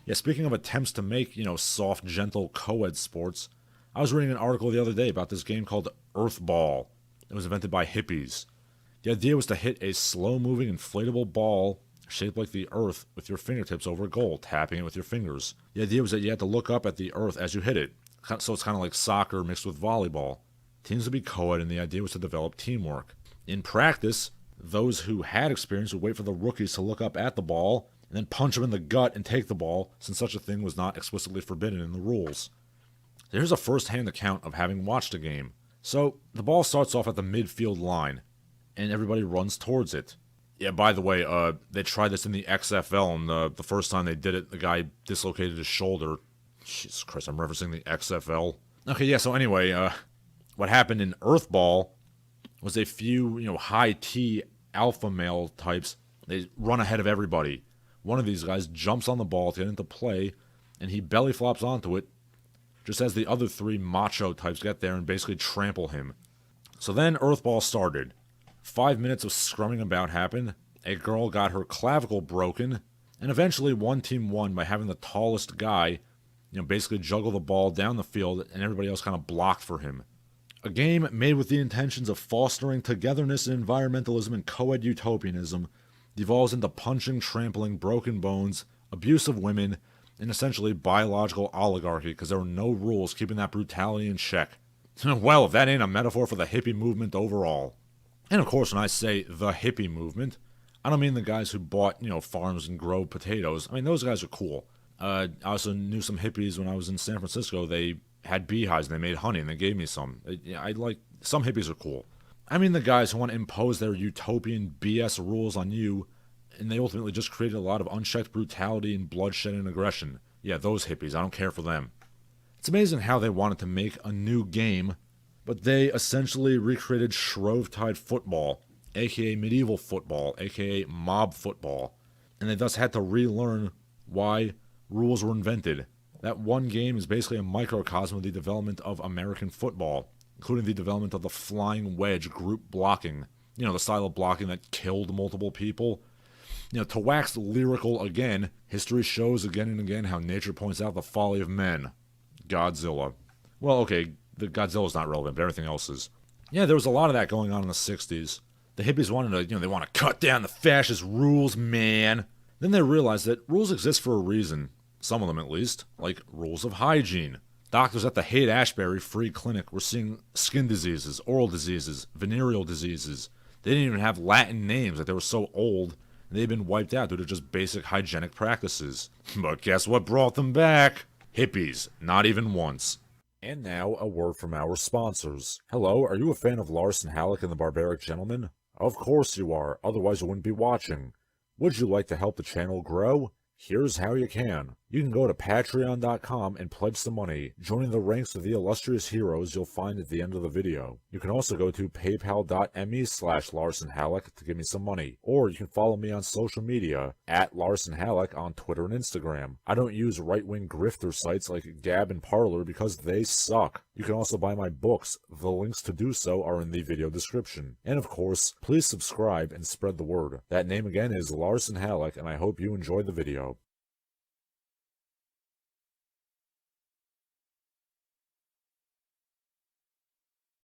Yeah, speaking of attempts to make, soft, gentle co-ed sports, I was reading an article the other day about this game called Earthball. It was invented by hippies. The idea was to hit a slow-moving inflatable ball shaped like the earth with your fingertips over a goal, tapping it with your fingers. The idea was that you had to look up at the earth as you hit it, so it's kind of like soccer mixed with volleyball. Teams would be co-ed, and the idea was to develop teamwork. In practice, those who had experience would wait for the rookies to look up at the ball, and then punch them in the gut and take the ball, since such a thing was not explicitly forbidden in the rules. Here's a first-hand account of having watched a game. So, the ball starts off at the midfield line, and everybody runs towards it. Yeah, by the way, they tried this in the XFL, and the first time they did it, the guy dislocated his shoulder. Jesus Christ, I'm referencing the XFL. Okay, yeah, so anyway, what happened in Earthball was a few, high T alpha male types. They run ahead of everybody. One of these guys jumps on the ball to get into play, and he belly flops onto it, just as the other three macho types get there and basically trample him. So then Earthball started. 5 minutes of scrumming about happened, a girl got her clavicle broken, and eventually one team won by having the tallest guy, basically juggle the ball down the field, and everybody else kind of blocked for him. A game made with the intentions of fostering togetherness and environmentalism and co-ed utopianism devolves into punching, trampling, broken bones, abuse of women, and essentially biological oligarchy because there were no rules keeping that brutality in check. Well, if that ain't a metaphor for the hippie movement overall. And of course, when I say the hippie movement, I don't mean the guys who bought, farms and grow potatoes. I mean, those guys are cool. I also knew some hippies when I was in San Francisco. They had beehives and they made honey and they gave me some. Some hippies are cool. I mean the guys who want to impose their utopian BS rules on you, and they ultimately just created a lot of unchecked brutality and bloodshed and aggression. Yeah, those hippies, I don't care for them. It's amazing how they wanted to make a new game, but they essentially recreated Shrovetide football, aka medieval football, aka mob football, and they thus had to relearn why rules were invented. That one game is basically a microcosm of the development of American football, including the development of the flying wedge group blocking, the style of blocking that killed multiple people. To wax lyrical again, history shows again and again how nature points out the folly of men. Godzilla. Well, okay, the Godzilla's not relevant, but everything else is. Yeah, there was a lot of that going on in the 60s. The hippies wanted to, they want to cut down the fascist rules, man. Then they realized that rules exist for a reason. Some of them, at least. Like rules of hygiene. Doctors at the Haight-Ashbury Free Clinic were seeing skin diseases, oral diseases, venereal diseases. They didn't even have Latin names, like they were so old, and they'd been wiped out due to just basic hygienic practices. But guess what brought them back? Hippies. Not even once. And now, a word from our sponsors. Hello, are you a fan of Larson Halleck and the Barbaric Gentleman? Of course you are, otherwise you wouldn't be watching. Would you like to help the channel grow? Here's how you can. You can go to patreon.com and pledge some money, joining the ranks of the illustrious heroes you'll find at the end of the video. You can also go to paypal.me/LarsonHalleck to give me some money, or you can follow me on social media, at Larson Halleck on Twitter and Instagram. I don't use right-wing grifter sites like Gab and Parler because they suck. You can also buy my books. The links to do so are in the video description. And of course, please subscribe and spread the word. That name again is Larson Halleck, and I hope you enjoyed the video.